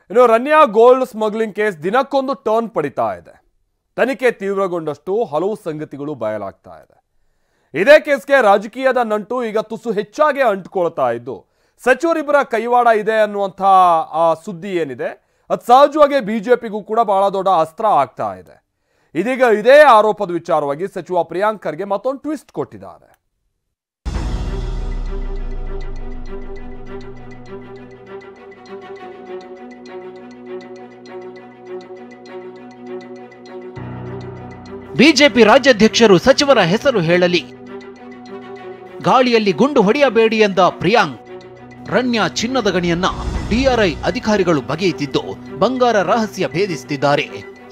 ಇನ್ನು Ranya gold smuggling case ದಿನಕ್ಕೊಂದು turn ಪಡಿತಾ ಇದೆ. ತನಿಖೆ ತೀವ್ರಗೊಂಡಷ್ಟು ಹಲವು ಸಂಗತಿಗಳು ಬಯಲಾಗ್ತಾ ಇದೆ. ಇದೇ ಕೇಸ್ಗೆ ರಾಜಕೀಯದ ನಂಟು ಈಗ ತುಸು ಹೆಚ್ಚಾಗಿ ಅಂಟಿಕೊಳ್ತಾ ಇದ್ದು ಸಚಿವರಿಬ್ಬರ ಕೈವಾಡ ಇದೆ ಅನ್ನುವಂಥ ಆ ಸುದ್ದಿ ಏನಿದೆ ಅದು ಸಹಜವಾಗಿ ಬಿಜೆಪಿಗೂ ಕೂಡ ಬಹಳ ದೊಡ್ಡ ಅಸ್ತ್ರ ಆಗ್ತಾ ಇದೆ. ಇದೀಗ ಇದೇ ಆರೋಪದ ವಿಚಾರವಾಗಿ ಸಚಿವ ಪ್ರಿಯಾಂಕ್ ಖರ್ಗೆ ಮತ್ತೊಂದು ಟ್ವಿಸ್ಟ್ ಕೊಟ್ಟಿದ್ದಾರೆ. ಬಿಜೆಪಿ ರಾಜ್ಯಾಧ್ಯಕ್ಷರು ಸಚಿವರ ಹೆಸರು ಹೇಳಲಿ, ಗಾಳಿಯಲ್ಲಿ ಗುಂಡು ಹೊಡೆಯಬೇಡಿ ಎಂದ ಪ್ರಿಯಾಂಕ್. ರನ್ಯಾ ಚಿನ್ನದ ಗಣಿಯನ್ನ ಡಿಆರ್ಐ ಅಧಿಕಾರಿಗಳು ಬಗೆಯುತ್ತಿದ್ದು ಬಂಗಾರ ರಹಸ್ಯ ಭೇದಿಸುತ್ತಿದ್ದಾರೆ.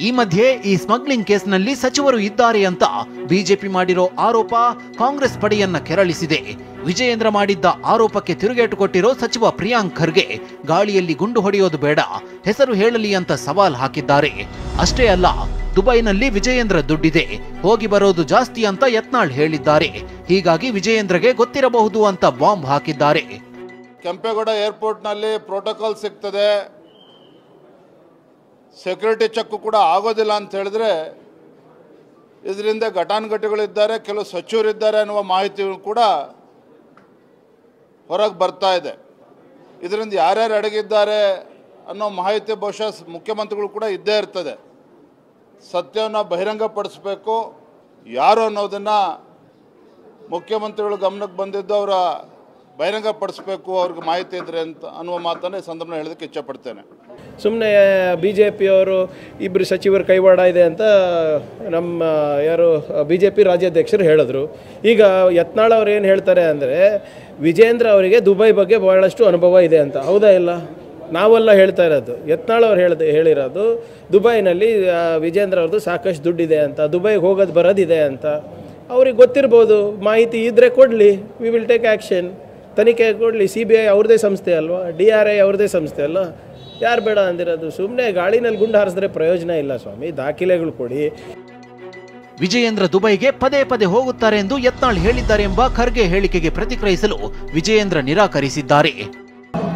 ಈ ಮಧ್ಯೆ ಈ ಸ್ಮಗ್ಲಿಂಗ್ ಕೇಸ್ನಲ್ಲಿ ಸಚಿವರು ಇದ್ದಾರೆ ಅಂತ ಬಿಜೆಪಿ ಮಾಡಿರೋ ಆರೋಪ ಕಾಂಗ್ರೆಸ್ ಪಡೆಯನ್ನ ಕೆರಳಿಸಿದೆ. ವಿಜಯೇಂದ್ರ ಮಾಡಿದ್ದ ಆರೋಪಕ್ಕೆ ತಿರುಗೇಟು ಕೊಟ್ಟಿರೋ ಸಚಿವ ಪ್ರಿಯಾಂಕ್ ಖರ್ಗೆ ಗಾಳಿಯಲ್ಲಿ ಗುಂಡು ಹೊಡೆಯೋದು ಬೇಡ, ಹೆಸರು ಹೇಳಲಿ ಅಂತ ಸವಾಲ್ ಹಾಕಿದ್ದಾರೆ. ಅಷ್ಟೇ ಅಲ್ಲ, ದುಬೈನಲ್ಲಿ ವಿಜಯೇಂದ್ರ ದುಡ್ಡಿದೆ, ಹೋಗಿ ಬರೋದು ಜಾಸ್ತಿ ಅಂತ ಯತ್ನಾಳ್ ಹೇಳಿದ್ದಾರೆ. ಹೀಗಾಗಿ ವಿಜಯೇಂದ್ರಗೆ ಗೊತ್ತಿರಬಹುದು ಅಂತ ಬಾಂಬ್ ಹಾಕಿದ್ದಾರೆ. ಕೆಂಪೇಗೌಡ ಏರ್ಪೋರ್ಟ್ನಲ್ಲಿ ಪ್ರೋಟೋಕಾಲ್ ಸಿಗ್ತದೆ, ಸೆಕ್ಯೂರಿಟಿ ಚೆಕ್ ಕೂಡ ಆಗೋದಿಲ್ಲ ಅಂತ ಹೇಳಿದ್ರೆ ಇದರಿಂದ ಘಟಾನುಘಟಿಗಳಿದ್ದಾರೆ, ಕೆಲವು ಸಚಿವರಿದ್ದಾರೆ ಅನ್ನುವ ಮಾಹಿತಿಗಳು ಕೂಡ ಹೊರಗೆ ಬರ್ತಾ ಇದೆ. ಇದರಿಂದ ಯಾರ್ಯಾರು ಅಡಗಿದ್ದಾರೆ ಅನ್ನೋ ಮಾಹಿತಿ ಬಹುಶಃ ಮುಖ್ಯಮಂತ್ರಿಗಳು ಕೂಡ ಇದ್ದೇ ಇರ್ತದೆ. ಸತ್ಯವನ್ನು ಬಹಿರಂಗಪಡಿಸಬೇಕು, ಯಾರು ಅನ್ನೋದನ್ನು ಮುಖ್ಯಮಂತ್ರಿಗಳು ಗಮನಕ್ಕೆ ಬಂದಿದ್ದು ಅವರ ಬಹಿರಂಗಪಡಿಸಬೇಕು, ಅವ್ರಿಗೆ ಮಾಹಿತಿ ಇದ್ರೆ ಅಂತ ಅನ್ನುವ ಮಾತನ್ನು ಈ ಸಂದರ್ಭ ಹೇಳೋದಕ್ಕೆ ಇಚ್ಛಪಡ್ತೇನೆ. ಸುಮ್ಮನೆ ಬಿ ಜೆ ಪಿಯವರು ಇಬ್ಬರು ಸಚಿವರ ಕೈವಾಡ ಇದೆ ಅಂತ ನಮ್ಮ ಯಾರು ಬಿ ಜೆ ಪಿ ರಾಜ್ಯಾಧ್ಯಕ್ಷರು ಹೇಳಿದ್ರು. ಈಗ ಯತ್ನಾಳ್ ಅವ್ರು ಏನು ಹೇಳ್ತಾರೆ ಅಂದರೆ ವಿಜೇಂದ್ರ ಅವರಿಗೆ ದುಬೈ ಬಗ್ಗೆ ಭಾಳಷ್ಟು ಅನುಭವ ಇದೆ ಅಂತ. ಹೌದಾ ಇಲ್ಲ? ನಾವೆಲ್ಲ ಹೇಳ್ತಾ ಇರೋದು, ಯತ್ನಾಳ್ ಅವ್ರು ಹೇಳಿರೋದು ದುಬೈನಲ್ಲಿ ವಿಜೇಂದ್ರ ಅವ್ರದ್ದು ಸಾಕಷ್ಟು ದುಡ್ಡಿದೆ ಅಂತ, ದುಬೈಗೆ ಹೋಗೋದು ಬರೋದಿದೆ ಅಂತ. ಅವ್ರಿಗೆ ಗೊತ್ತಿರ್ಬೋದು, ಮಾಹಿತಿ ಇದ್ದರೆ ಕೊಡಲಿ, ವಿ ವಿಲ್ ಟೇಕ್ ಆ್ಯಕ್ಷನ್. ತನಿಖೆ ಕೊಡಲಿ, CBI ಅವ್ರದ್ದೇ ಸಂಸ್ಥೆ ಅಲ್ವಾ, DRI ಅವ್ರದ್ದೇ ಸಂಸ್ಥೆ ಅಲ್ಲ, ಯಾರು ಬೇಡ ಅಂದಿರೋದು? ಸುಮ್ಮನೆ ಗಾಳಿನಲ್ಲಿ ಗುಂಡು ಹಾರಿಸಿದ್ರೆ ಪ್ರಯೋಜನ ಇಲ್ಲ ಸ್ವಾಮಿ, ದಾಖಲೆಗಳು ಕೊಡಿ. ವಿಜಯೇಂದ್ರ ದುಬೈಗೆ ಪದೇ ಪದೇ ಹೋಗುತ್ತಾರೆ ಎಂದು ಯತ್ನಾಳ್ ಹೇಳಿದ್ದಾರೆ ಎಂಬ ಖರ್ಗೆ ಹೇಳಿಕೆಗೆ ಪ್ರತಿಕ್ರಿಯಿಸಲು ವಿಜಯೇಂದ್ರ ನಿರಾಕರಿಸಿದ್ದಾರೆ.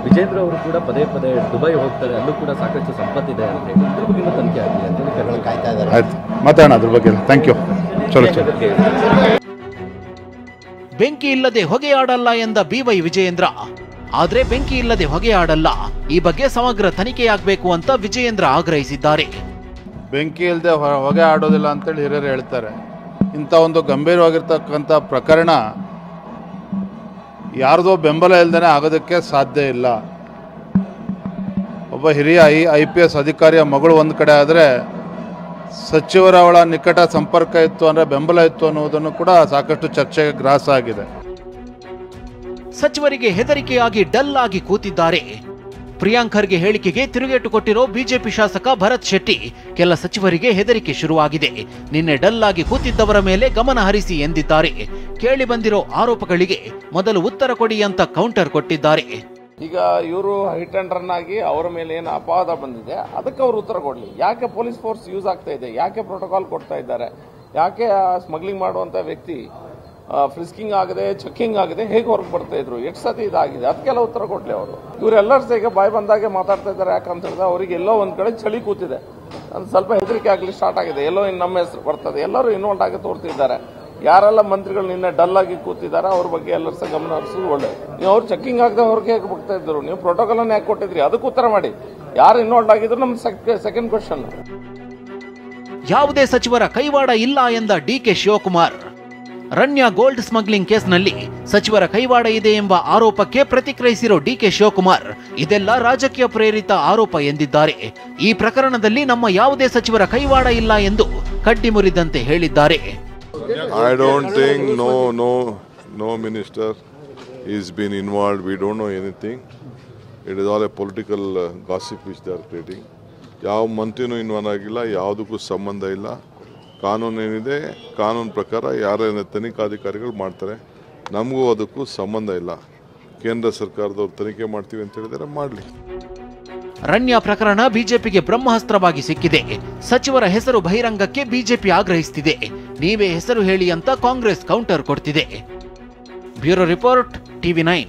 ವಿಜೇಂದ್ರ ಅವರು ಕೂಡ ಪದೇ ಪದೇ ದುಬೈ ಹೋಗ್ತಾರೆ, ಅಲ್ಲೂ ಕೂಡ ಸಾಕಷ್ಟು ಸಂಪತ್ತಿದೆ ಅಂತ ಹೇಳಿ ಇದ್ರ ಬಗ್ಗೆ ತನಿಖೆ ಆಗಲಿ ಅಂತ ಹೇಳಿ ಕಾಯ್ತಾ ಇದ್ದಾರೆ. ಆಯ್ತು, ಮಾತಾಡೋಣ ಅದ್ರ ಬಗ್ಗೆ. Thank you. ಬೆಂಕಿ ಇಲ್ಲದೆ ಹೊಗೆಯಾಡಲ್ಲ ಎಂದ BY ವಿಜಯೇಂದ್ರ, ಆದ್ರೆ ಬೆಂಕಿ ಇಲ್ಲದೆ ಹೊಗೆಯಾಡಲ್ಲ, ಈ ಬಗ್ಗೆ ಸಮಗ್ರ ತನಿಖೆಯಾಗಬೇಕು ಅಂತ ವಿಜಯೇಂದ್ರ ಆಗ್ರಹಿಸಿದ್ದಾರೆ. ಬೆಂಕಿ ಇಲ್ಲದೆ ಹೊಗೆ ಆಡೋದಿಲ್ಲ ಅಂತೇಳಿ ಹಿರಿಯರು ಹೇಳ್ತಾರೆ. ಇಂಥ ಒಂದು ಗಂಭೀರವಾಗಿರ್ತಕ್ಕಂಥ ಪ್ರಕರಣ ಯಾರ್ದೋ ಬೆಂಬಲ ಇಲ್ಲದೇ ಆಗೋದಕ್ಕೆ ಸಾಧ್ಯ ಇಲ್ಲ. ಒಬ್ಬ ಹಿರಿಯ IPS ಅಧಿಕಾರಿಯ ಮಗಳು ಒಂದು ಕಡೆ ಆದರೆ ಸಚಿವರ ಅವಳ ನಿಕಟ ಸಂಪರ್ಕ ಇತ್ತು ಅಂದರೆ ಬೆಂಬಲ ಇತ್ತು ಅನ್ನೋದನ್ನು ಕೂಡ ಸಾಕಷ್ಟು ಚರ್ಚೆಗೆ ಗ್ರಾಸ ಆಗಿದೆ. ಸಚಿವರಿಗೆ ಹೆದರಿಕೆಯಾಗಿ ಡಲ್ ಆಗಿ ಕೂತಿದ್ದಾರೆ. ಪ್ರಿಯಾಂಕ್ ಖರ್ಗೆ ಹೇಳಿಕೆಗೆ ತಿರುಗೇಟು ಕೊಟ್ಟಿರೋ ಬಿಜೆಪಿ ಶಾಸಕ ಭರತ್ ಶೆಟ್ಟಿ, ಕೆಲ ಸಚಿವರಿಗೆ ಹೆದರಿಕೆ ಶುರುವಾಗಿದೆ, ನಿನ್ನೆ ಡಲ್ ಆಗಿ ಕೂತಿದ್ದವರ ಮೇಲೆ ಗಮನ ಹರಿಸಿ ಎಂದಿದ್ದಾರೆ. ಕೇಳಿ ಬಂದಿರೋ ಆರೋಪಗಳಿಗೆ ಮೊದಲು ಉತ್ತರ ಕೊಡಿ ಅಂತ ಕೌಂಟರ್ ಕೊಟ್ಟಿದ್ದಾರೆ. ಈಗ ಇವರು ಹಿಟ್ ಅಂಡ್ ರನ್ ಆಗಿ ಅವರ ಮೇಲೆ ಏನು ಅಪವಾದ ಬಂದಿದೆ ಅದಕ್ಕೆ ಅವರು ಉತ್ತರ ಕೊಡಲಿ. ಯಾಕೆ ಪೊಲೀಸ್ ಫೋರ್ಸ್ ಯೂಸ್ ಆಗ್ತಾ ಇದೆ, ಯಾಕೆ ಪ್ರೋಟೋಕಾಲ್ ಕೊಡ್ತಾ ಇದ್ದಾರೆ, ಯಾಕೆ ಸ್ಮಗ್ಲಿಂಗ್ ಮಾಡುವಂತ ವ್ಯಕ್ತಿ ಫ್ರಿಸ್ಕಿಂಗ್ ಆಗದೆ ಚೆಕಿಂಗ್ ಆಗದೆ ಹೇಗೆ ಹೊರಗೆ ಬರ್ತಾ ಇದ್ರು, ಎಷ್ಟು ಸತಿ ಇದಾಗಿದೆ, ಅದಕ್ಕೆಲ್ಲ ಉತ್ತರ ಕೊಡ್ಲಿ ಅವರು. ಇವರೆಲ್ಲರ ಸಹ ಬಾಯಿ ಬಂದಾಗೆ ಮಾತಾಡ್ತಾ ಇದ್ದಾರೆ. ಯಾಕಂತ ಹೇಳಿದ್ರೆ ಅವರಿಗೆ ಎಲ್ಲೋ ಒಂದ್ ಕಡೆ ಚಳಿ ಕೂತಿದೆ, ಸ್ವಲ್ಪ ಹೆದರಿಕೆ ಆಗಲಿ ಸ್ಟಾರ್ಟ್ ಆಗಿದೆ, ಎಲ್ಲೋ ನಮ್ಮ ಹೆಸರು ಬರ್ತದೆ, ಎಲ್ಲರೂ ಇನ್ವಾಲ್ವ್ ಆಗಿ ತೋರ್ತಿದ್ದಾರೆ. ಯಾರೆಲ್ಲ ಮಂತ್ರಿಗಳು ನಿನ್ನೆ ಡಲ್ ಆಗಿ ಕೂತಿದ್ದಾರೆ ಅವ್ರ ಬಗ್ಗೆ ಎಲ್ಲರ ಸಹ ಗಮನ ಹರಿಸೋದು ಒಳ್ಳೆ. ನೀವು ಅವ್ರು ಚೆಕಿಂಗ್ ಆಗದೆ ಅವ್ರಿಗೆ ಹೇಗೆ ಬರ್ತಾ ಇದ್ರು, ನೀವು ಪ್ರೋಟೋಕಾಲ್ ಅನ್ನು ಯಾಕೆ ಕೊಟ್ಟಿದ್ರಿ, ಅದಕ್ಕೆ ಉತ್ತರ ಮಾಡಿ. ಯಾರು ಇನ್ವಾಲ್ವ್ ಆಗಿದ್ರು ನಮ್ಮ ಸೆಕೆಂಡ್ ಕ್ವಶನ್. ಯಾವುದೇ ಸಚಿವರ ಕೈವಾಡ ಇಲ್ಲ ಎಂದ DK Shivakumar, Ranya gold smuggling ಕೇಸ್ನಲ್ಲಿ ಸಚಿವರ ಕೈವಾಡ ಇದೆ ಎಂಬ ಆರೋಪಕ್ಕೆ ಪ್ರತಿಕ್ರಿಯಿಸಿರೋ DK ಶಿವಕುಮಾರ್, ಇದೆಲ್ಲ ರಾಜಕೀಯ ಪ್ರೇರಿತ ಆರೋಪ ಎಂದಿದ್ದಾರೆ. ಈ ಪ್ರಕರಣದಲ್ಲಿ ನಮ್ಮ ಯಾವುದೇ ಸಚಿವರ ಕೈವಾಡ ಇಲ್ಲ ಎಂದು ಕಡ್ಡಿ ಮುರಿದಂತೆ ಹೇಳಿದ್ದಾರೆ. I don't think no minister is been involved. We don't know anything. It is all a political gossip which they are creating. ಯಾವ ಮಂತ್ರಿನೂ ಇನ್ವಾಲ್ವ್ ಆಗಿಲ್ಲ, ಯಾವುದಕ್ಕೂ ಸಂಬಂಧ ಇಲ್ಲ. ಕಾನೂನು ಏನಿದೆ ಕಾನೂನು ಪ್ರಕಾರ ಯಾರೇನ ತನಿಖಾಧಿಕಾರಿಗಳು ಮಾಡ್ತಾರೆ, ನಮಗೂ ಅದಕ್ಕೂ ಸಂಬಂಧ ಇಲ್ಲ. ಕೇಂದ್ರ ಸರ್ಕಾರದವ್ರು ತನಿಖೆ ಮಾಡ್ತೀವಿ ಅಂತ ಹೇಳಿದರೆ ಮಾಡಲಿ. ರನ್ಯಾ ಪ್ರಕರಣ ಬಿಜೆಪಿಗೆ ಬ್ರಹ್ಮಾಸ್ತ್ರವಾಗಿ ಸಿಕ್ಕಿದೆ. ಸಚಿವರ ಹೆಸರು ಬಹಿರಂಗಕ್ಕೆ ಬಿಜೆಪಿ ಆಗ್ರಹಿಸುತ್ತಿದೆ. ನೀವೇ ಹೆಸರು ಹೇಳಿ ಅಂತ ಕಾಂಗ್ರೆಸ್ ಕೌಂಟರ್ ಕೊಡ್ತಿದೆ. Bureau report, TV9.